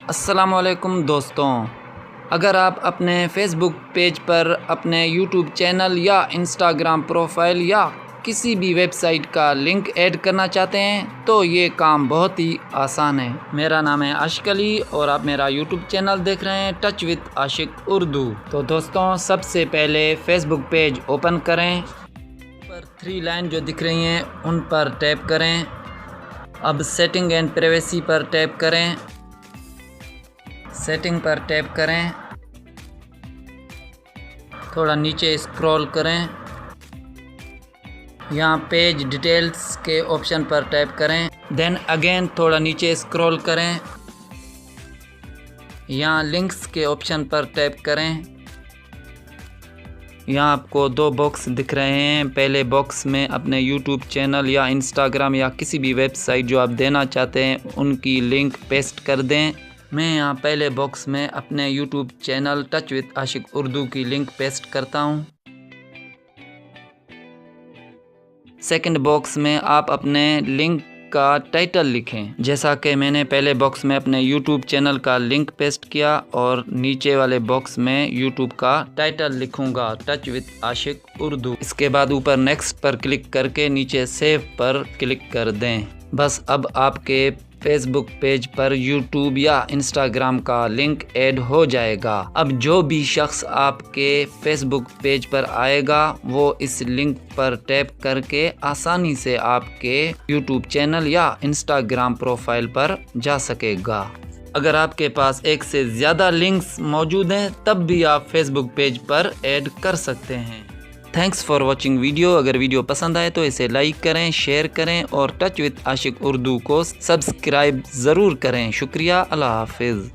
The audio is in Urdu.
السلام علیکم دوستوں، اگر آپ اپنے فیس بک پیج پر اپنے یوٹیوب چینل یا انسٹاگرام پروفائل یا کسی بھی ویب سائٹ کا لنک ایڈ کرنا چاہتے ہیں تو یہ کام بہت ہی آسان ہے۔ میرا نام ہے عاشق علی اور آپ میرا یوٹیوب چینل دیکھ رہے ہیں ٹچ وتھ عاشق اردو۔ تو دوستوں، سب سے پہلے فیس بک پیج اوپن کریں، پر 3 لائن جو دکھ رہی ہیں ان پر ٹیپ کریں۔ اب سیٹنگ اینڈ پرائیویسی پر ٹیپ کریں، سیٹنگ پر ٹیپ کریں، تھوڑا نیچے اسکرول کریں، یہاں پیج ڈیٹیلز کے آپشن پر ٹیپ کریں، دین اگین تھوڑا نیچے اسکرول کریں، یہاں لنکس کے آپشن پر ٹیپ کریں۔ یہاں آپ کو 2 باکس دکھ رہے ہیں، پہلے باکس میں اپنے یوٹیوب چینل یا انسٹاگرام یا کسی بھی ویب سائٹ جو آپ دینا چاہتے ہیں ان کی لنک پیسٹ کر دیں۔ میں یہاں پہلے باکس میں اپنے یوٹیوب چینل ٹچ وتھ عاشق اردو کی لنک پیسٹ کرتا ہوں۔ سیکنڈ باکس میں آپ اپنے لنک کا ٹائٹل لکھیں، جیسا کہ میں نے پہلے باکس میں اپنے یوٹیوب چینل کا لنک پیسٹ کیا اور نیچے والے باکس میں یوٹیوب کا ٹائٹل لکھوں گا ٹچ وتھ عاشق اردو۔ اس کے بعد اوپر نیکسٹ پر کلک کر کے نیچے سیو پر کلک کر دیں۔ بس اب آپ کے فیس بک پیج پر یوٹیوب یا انسٹاگرام کا لنک ایڈ ہو جائے گا۔ اب جو بھی شخص آپ کے فیس بک پیج پر آئے گا وہ اس لنک پر ٹیپ کر کے آسانی سے آپ کے یوٹیوب چینل یا انسٹاگرام پروفائل پر جا سکے گا۔ اگر آپ کے پاس ایک سے زیادہ لنکس موجود ہیں تب بھی آپ فیس بک پیج پر ایڈ کر سکتے ہیں۔ Thanks for watching video. اگر ویڈیو پسند آئے تو اسے لائک کریں، شیئر کریں اور ٹچ وتھ عاشق اردو کو سبسکرائب ضرور کریں۔ شکریہ، اللہ حافظ۔